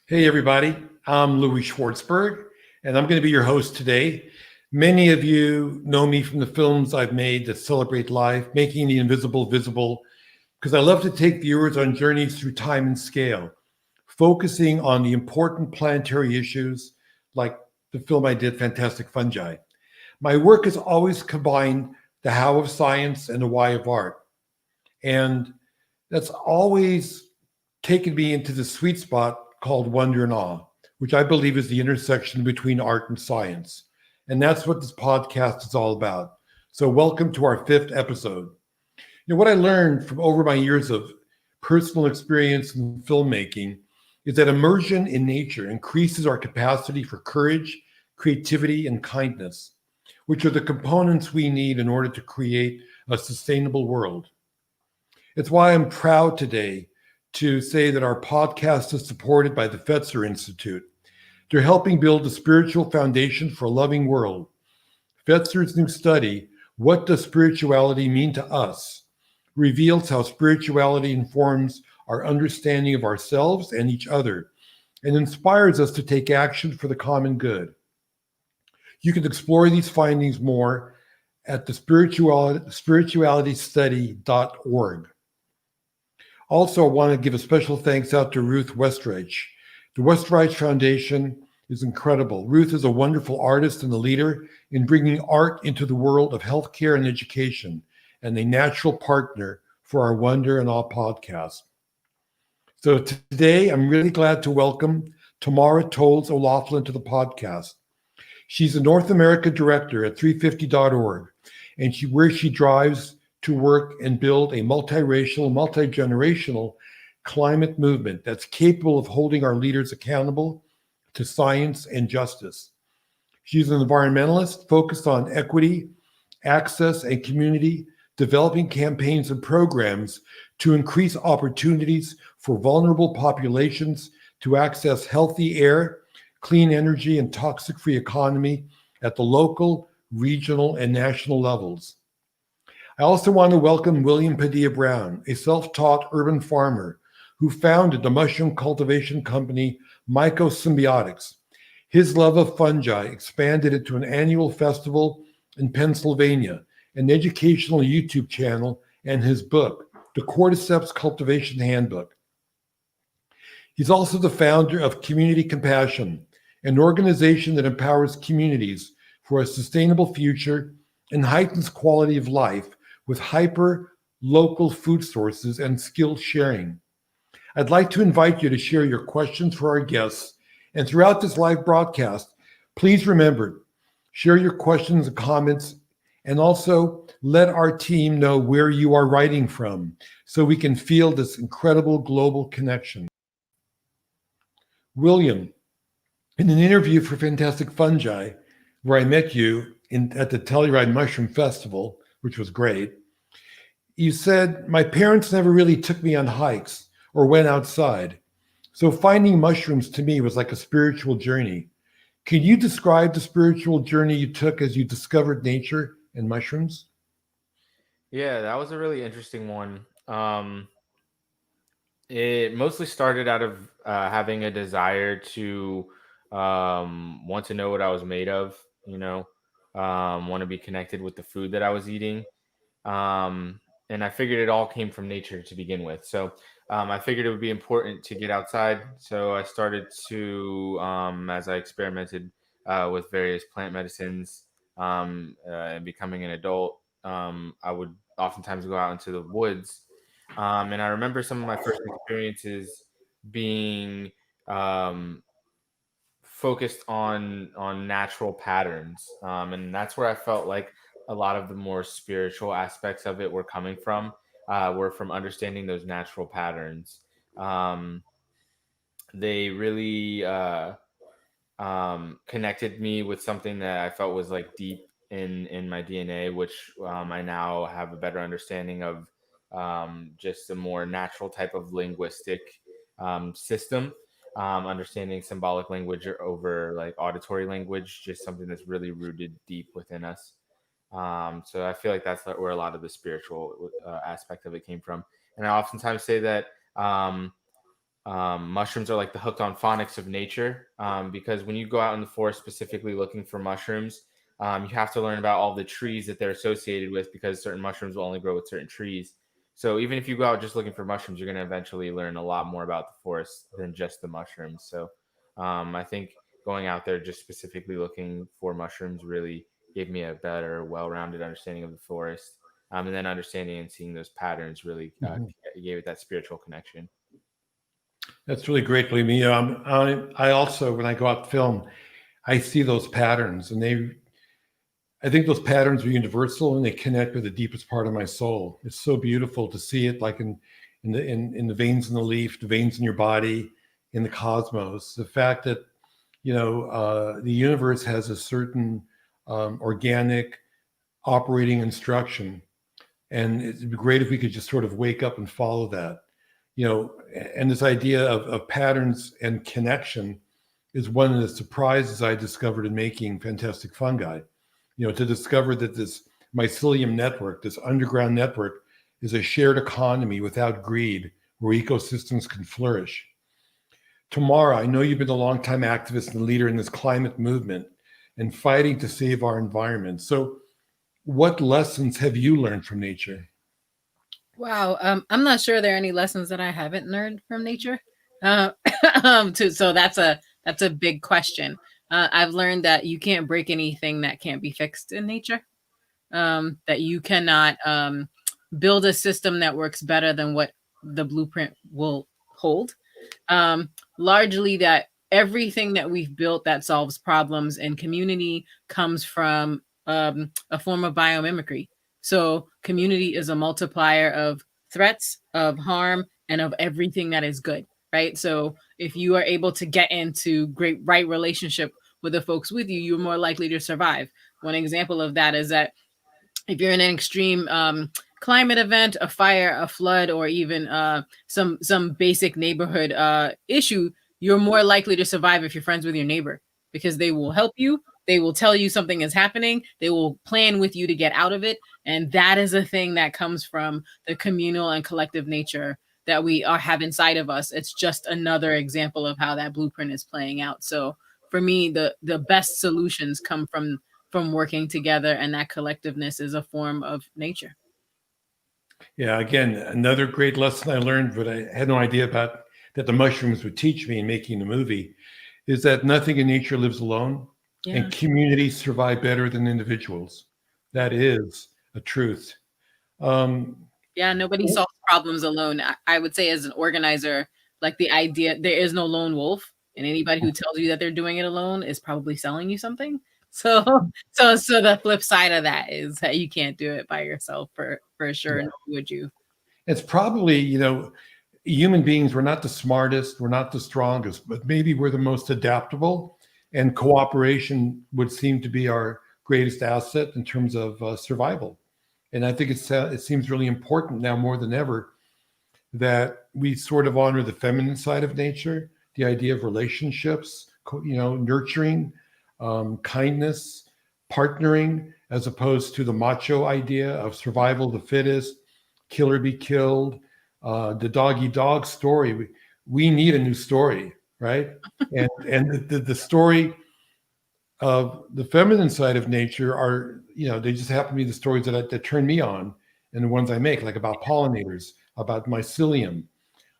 Hey, everybody. I'm Louie Schwartzberg, and I'm going to be your host today. Many of you know me from the films I've made that celebrate life, making the invisible visible, because I love to take viewers on journeys through time and scale, focusing on the important planetary issues like the film I did, Fantastic Fungi. My work has always combined the how of science and the why of art. And that's always taken me into the sweet spot called wonder and awe, which I believe is the intersection between art and science. And that's what this podcast is all about. So, welcome to our fifth episode. What I learned from over my years of personal experience in filmmaking is that immersion in nature increases our capacity for courage, creativity, and kindness, which are the components we need in order to create a sustainable world. It's why I'm proud today to say that our podcast is supported by the Fetzer Institute. They're helping build a spiritual foundation for a loving world. Fetzer's new study, What Does Spirituality Mean to Us?, reveals how spirituality informs our understanding of ourselves and each other and inspires us to take action for the common good. You can explore these findings more at the spiritualitystudy.org. Also, I want to give a special thanks out to Ruth Westreich. The Westreich Foundation is incredible. Ruth is a wonderful artist and a leader in bringing art into the world of healthcare and education, and a natural partner for our Wonder and Awe podcast. So today, I'm really glad to welcome Tamara Toles O'Laughlin to the podcast. She's a North America director at 350.org, and where she drives to work and build a multiracial, multi-generational climate movement that's capable of holding our leaders accountable to science and justice. She's an environmentalist focused on equity, access, and community, developing campaigns and programs to increase opportunities for vulnerable populations to access healthy air, clean energy, and toxic-free economy at the local, regional, and national levels. I also want to welcome William Padilla Brown, a self-taught urban farmer who founded the mushroom cultivation company Mycosymbiotics. His love of fungi expanded it to an annual festival in Pennsylvania, an educational YouTube channel, and his book, The Cordyceps Cultivation Handbook. He's also the founder of Community Compassion, an organization that empowers communities for a sustainable future and heightens quality of life with hyper local food sources and skill sharing. I'd like to invite you to share your questions for our guests. And throughout this live broadcast, please remember, share your questions and comments, and also let our team know where you are writing from so we can feel this incredible global connection. William, in an interview for Fantastic Fungi, where I met you at the Telluride Mushroom Festival, which was great, you said, my parents never really took me on hikes or went outside. So finding mushrooms to me was like a spiritual journey. Can you describe the spiritual journey you took as you discovered nature and mushrooms? Yeah, that was a really interesting one. It mostly started out of having a desire to want to know what I was made of, want to be connected with the food that I was eating. And I figured it all came from nature to begin with. So I figured it would be important to get outside. So I started to, as I experimented with various plant medicines and becoming an adult, I would oftentimes go out into the woods. And I remember some of my first experiences being um, focused on natural patterns, and that's where I felt like a lot of the more spiritual aspects of it were coming from. Were from understanding those natural patterns. Um, they really connected me with something that I felt was like deep in my DNA, which I now have a better understanding of, just a more natural type of linguistic system. Understanding symbolic language over like auditory language, just something that's really rooted deep within us. So I feel like that's where a lot of the spiritual aspect of it came from. And I oftentimes say that. Mushrooms are like the hooked on phonics of nature, because when you go out in the forest specifically looking for mushrooms, you have to learn about all the trees that they're associated with, because certain mushrooms will only grow with certain trees. So even if you go out just looking for mushrooms, you're going to eventually learn a lot more about the forest than just the mushrooms. So I think going out there just specifically looking for mushrooms really gave me a better, well-rounded understanding of the forest. And then understanding and seeing those patterns really Mhm. gave it that spiritual connection. That's really great, believe me. I also, when I go out to film, I see those patterns, and I think those patterns are universal, and they connect with the deepest part of my soul. It's so beautiful to see it, like in the veins in the leaf, the veins in your body, in the cosmos. The fact that the universe has a certain organic operating instruction, and it'd be great if we could just sort of wake up and follow that. And this idea of patterns and connection is one of the surprises I discovered in making Fantastic Fungi. To discover that this mycelium network, this underground network, is a shared economy without greed, where ecosystems can flourish. Tamara, I know you've been a longtime activist and leader in this climate movement and fighting to save our environment. So, what lessons have you learned from nature? Wow. I'm not sure there are any lessons that I haven't learned from nature. Uh, so that's a big question. I've learned that you can't break anything that can't be fixed in nature. That you cannot build a system that works better than what the blueprint will hold. Largely, that everything that we've built that solves problems in community comes from a form of biomimicry. So, community is a multiplier of threats, of harm, and of everything that is good, right? So, if you are able to get into great right relationship with the folks with you, you're more likely to survive. One example of that is that if you're in an extreme climate event, a fire, a flood, or even some basic neighborhood issue, you're more likely to survive if you're friends with your neighbor, because they will help you. They will tell you something is happening. They will plan with you to get out of it. And that is a thing that comes from the communal and collective nature that we have inside of us. It's just another example of how that blueprint is playing out. So for me, the best solutions come from working together, and that collectiveness is a form of nature. Yeah, again, another great lesson I learned, but I had no idea about that the mushrooms would teach me in making the movie, is that nothing in nature lives alone, Yeah. and communities survive better than individuals. That is a truth. Um, Yeah, nobody solves problems alone. I would say, as an organizer, like, the idea there is no lone wolf, and anybody who tells you that they're doing it alone is probably selling you something. So so the flip side of that is that you can't do it by yourself for sure, yeah. nor would you. It's probably, human beings, we're not the smartest, we're not the strongest, but maybe we're the most adaptable. And cooperation would seem to be our greatest asset in terms of survival. And I think it seems really important now more than ever that we sort of honor the feminine side of nature, the idea of relationships, nurturing, kindness, partnering, as opposed to the macho idea of survival of the fittest, kill or be killed, the dog eat dog story. We need a new story, right? And the story of the feminine side of nature are, they just happen to be the stories that turn me on, and the ones I make, like about pollinators, about mycelium,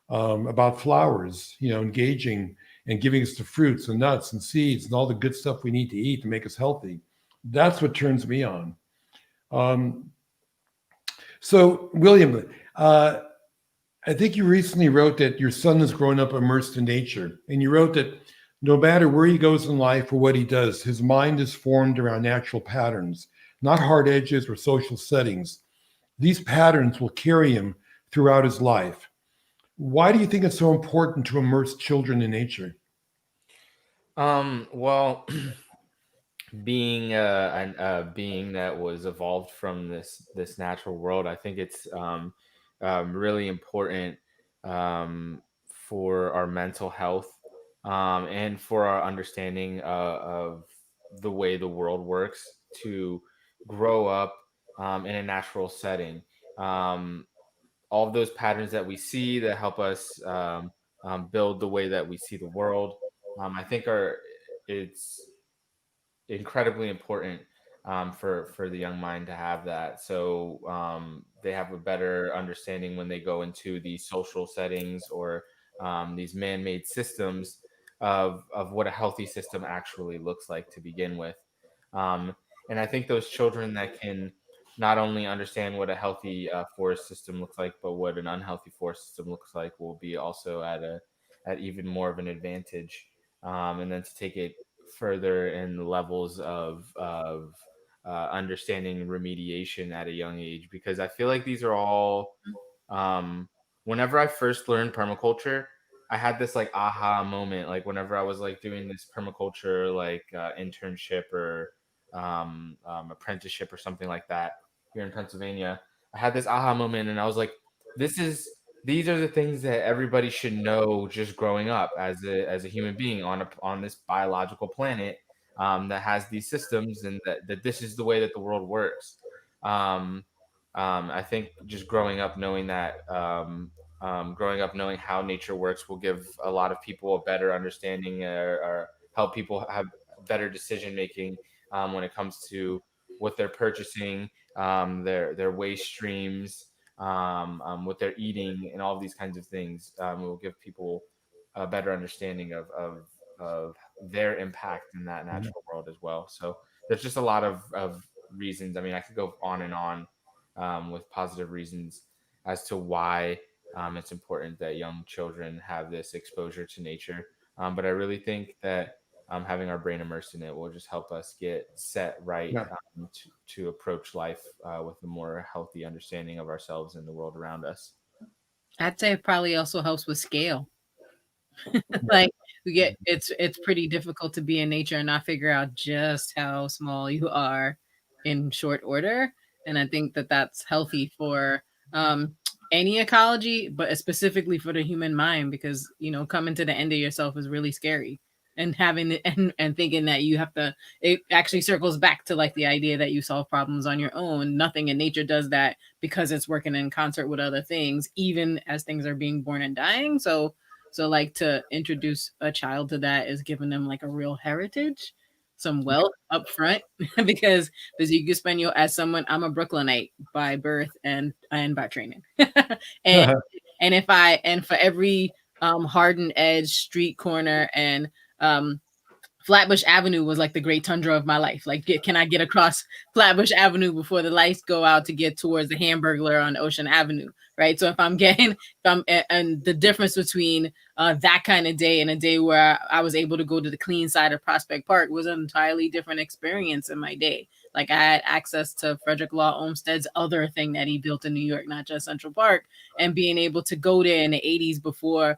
about flowers, engaging and giving us the fruits and nuts and seeds and all the good stuff we need to eat to make us healthy. That's what turns me on. Um, so, William, I think you recently wrote that your son has grown up immersed in nature, and you wrote that no matter where he goes in life or what he does, his mind is formed around natural patterns, not hard edges or social settings. These patterns will carry him throughout his life. Why do you think it's so important to immerse children in nature? Well, being a being that was evolved from this natural world, I think it's really important for our mental health, and for our understanding of the way the world works, to grow up in a natural setting. Um, all of those patterns that we see that help us build the way that we see the world. I think it's incredibly important for the young mind to have that. So they have a better understanding when they go into these social settings or these man-made systems of what a healthy system actually looks like to begin with. And I think those children that can not only understand what a healthy forest system looks like, but what an unhealthy forest system looks like, will be also at even more of an advantage. And then to take it further in the levels of understanding remediation at a young age, because I feel like these are all whenever I first learned permaculture, I had this like aha moment, like whenever I was like doing this permaculture like internship or apprenticeship or something like that here in Pennsylvania. I had this aha moment and I was like, this is these are the things that everybody should know just growing up as a human being on this biological planet that has these systems, and that this is the way that the world works. Um, I think just growing up knowing how nature works will give a lot of people a better understanding, or help people have better decision making when it comes to what they're purchasing, their waste streams, what they're eating, and all of these kinds of things. It will give people a better understanding of their impact in that natural world as well. So there's just a lot of reasons. I mean, I could go on and on with positive reasons as to why it's important that young children have this exposure to nature. But I really think that having our brain immersed in it will just help us get set right Yeah. to approach life with a more healthy understanding of ourselves and the world around us. I'd say it probably also helps with scale. Like it's pretty difficult to be in nature and not figure out just how small you are in short order. And I think that that's healthy for um, any ecology, but specifically for the human mind, because coming to the end of yourself is really scary. And and thinking that you have to, it actually circles back to like the idea that you solve problems on your own. Nothing in nature does that because it's working in concert with other things, even as things are being born and dying. So like to introduce a child to that is giving them like a real heritage, some wealth up front, because you can spend as someone, I'm a Brooklynite by birth and by training. and and for every hardened edge, street corner, and Flatbush Avenue was like the great tundra of my life. Like, can I get across Flatbush Avenue before the lights go out to get towards the Hamburglar on Ocean Avenue, right? So if and the difference between that kind of day and a day where I was able to go to the clean side of Prospect Park was an entirely different experience in my day. Like I had access to Frederick Law Olmsted's other thing that he built in New York, not just Central Park, and being able to go there in the 80s before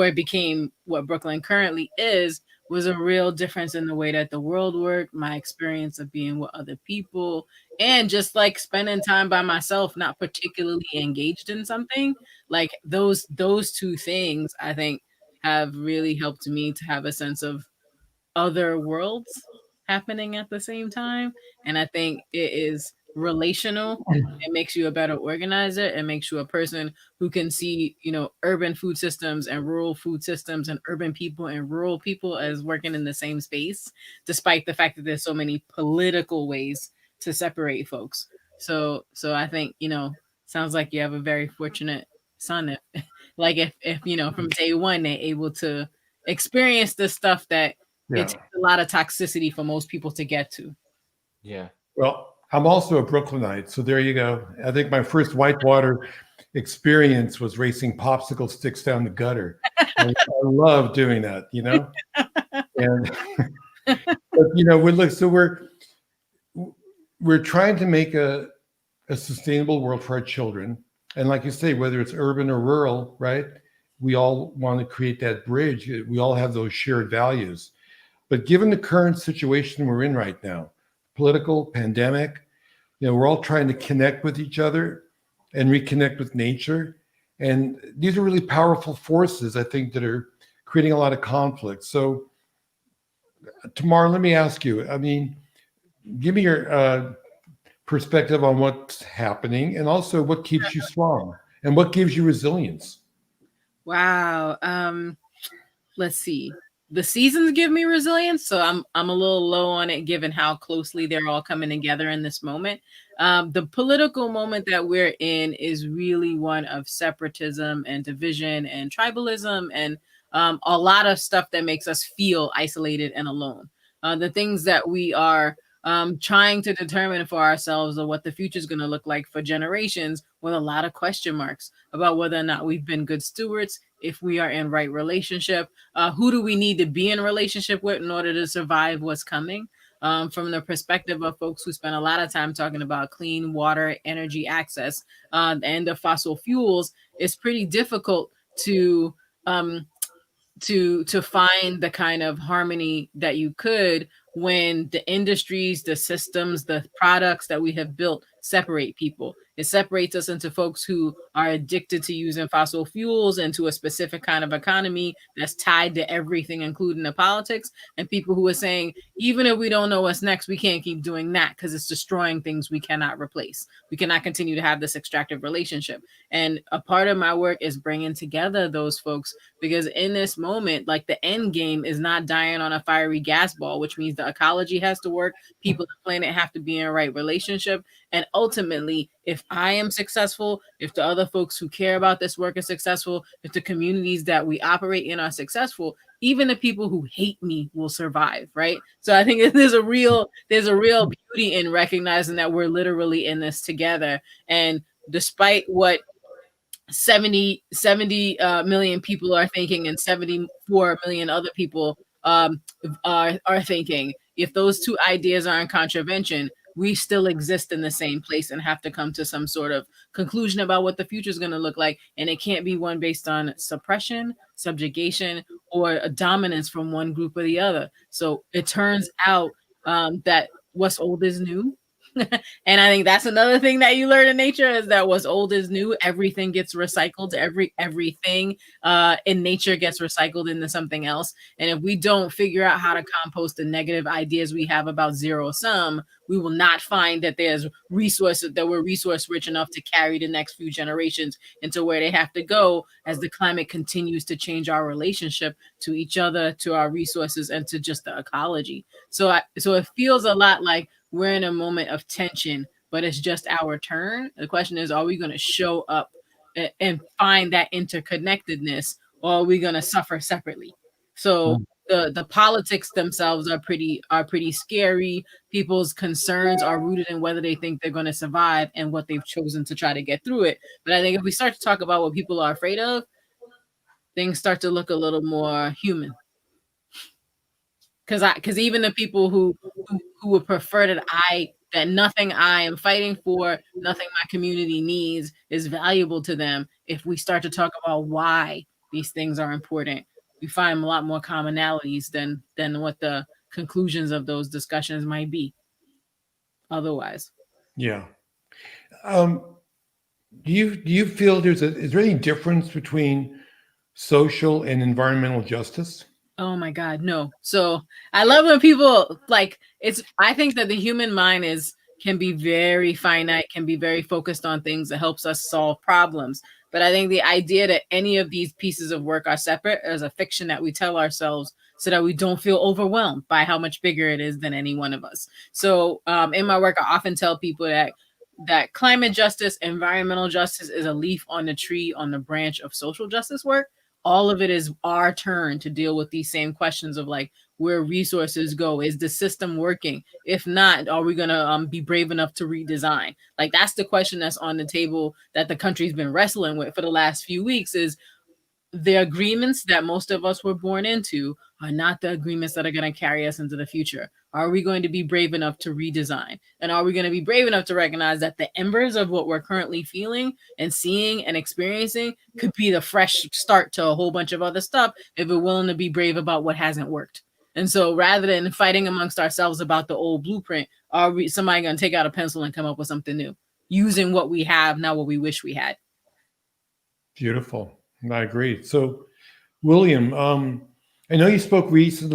it became what Brooklyn currently is, was a real difference in the way that the world worked, my experience of being with other people, and just like spending time by myself, not particularly engaged in something. Like those two things, I think, have really helped me to have a sense of other worlds happening at the same time. And I think it is relational. It makes you a better organizer. It makes you a person who can see, urban food systems and rural food systems and urban people and rural people as working in the same space, despite the fact that there's so many political ways to separate folks. So I think, sounds like you have a very fortunate son. Like if from day one, they're able to experience the stuff that Yeah. it takes a lot of toxicity for most people to get to. Yeah. Well, I'm also a Brooklynite, so there you go. I think my first whitewater experience was racing popsicle sticks down the gutter. I love doing that, And but, we're trying to make a sustainable world for our children, and like you say, whether it's urban or rural, right? We all want to create that bridge. We all have those shared values. But given the current situation we're in right now, political, pandemic, we're all trying to connect with each other and reconnect with nature. And these are really powerful forces, I think, that are creating a lot of conflict. So, Tamara, let me ask you, give me your perspective on what's happening and also what keeps you strong and what gives you resilience. Wow. Let's see. The seasons give me resilience, so I'm a little low on it given how closely they're all coming together in this moment. The political moment that we're in is really one of separatism and division and tribalism and a lot of stuff that makes us feel isolated and alone. The things that we are trying to determine for ourselves or what the future is going to look like for generations with a lot of question marks about whether or not we've been good stewards, if we are in right relationship, who do we need to be in a relationship with in order to survive what's coming. From the perspective of folks who spend a lot of time talking about clean water, energy access, and the fossil fuels, it's pretty difficult um, to find the kind of harmony that you could when the industries, the systems, the products that we have built separate people. It separates us into folks who are addicted to using fossil fuels and to a specific kind of economy that's tied to everything, including the politics, and people who are saying, even if we don't know what's next, we can't keep doing that because it's destroying things we cannot replace. We cannot continue to have this extractive relationship. And a part of my work is bringing together those folks because in this moment, like the end game is not dying on a fiery gas ball, which means the ecology has to work. People on the planet have to be in a right relationship. And ultimately, if I am successful, if the other folks who care about this work are successful, if the communities that we operate in are successful, even the people who hate me will survive, right? So I think there's a real beauty in recognizing that we're literally in this together. And despite what 70 million people are thinking and 74 million other people are thinking, if those two ideas are in contravention, we still exist in the same place and have to come to some sort of conclusion about what the future is going to look like. And it can't be one based on suppression, subjugation, or a dominance from one group or the other. So it turns out that what's old is new. And I think that's another thing that you learn in nature is that what's old is new. Everything gets recycled. Everything in nature gets recycled into something else. And if we don't figure out how to compost the negative ideas we have about zero sum, we will not find that there's resources that we're resource rich enough to carry the next few generations into where they have to go as the climate continues to change our relationship to each other, to our resources, and to just the ecology. So it feels a lot like we're in a moment of tension, but it's just our turn. The question is, are we going to show up and find that interconnectedness, or are we going to suffer separately? So the politics themselves are pretty scary. People's concerns are rooted in whether they think they're going to survive and what they've chosen to try to get through it. But I think if we start to talk about what people are afraid of, things start to look a little more human. Because even the people who would prefer that nothing I am fighting for, nothing my community needs is valuable to them. If we start to talk about why these things are important, we find a lot more commonalities than what the conclusions of those discussions might be otherwise. Yeah. Do you feel is there any difference between social and environmental justice? Oh my God, no. So I love when people I think that the human mind can be very finite, can be very focused on things that helps us solve problems. But I think the idea that any of these pieces of work are separate is a fiction that we tell ourselves so that we don't feel overwhelmed by how much bigger it is than any one of us. So in my work, I often tell people that climate justice, environmental justice is a leaf on the tree on the branch of social justice work. All of it is our turn to deal with these same questions of like where resources go. Is the system working? If not, are we going to be brave enough to redesign? Like that's the question that's on the table that the country's been wrestling with for the last few weeks is the agreements that most of us were born into are not the agreements that are going to carry us into the future. Are we going to be brave enough to redesign? And are we going to be brave enough to recognize that the embers of what we're currently feeling and seeing and experiencing could be the fresh start to a whole bunch of other stuff if we're willing to be brave about what hasn't worked? And so rather than fighting amongst ourselves about the old blueprint, are somebody going to take out a pencil and come up with something new using what we have, not what we wish we had? Beautiful. I agree. So, William, I know you spoke recently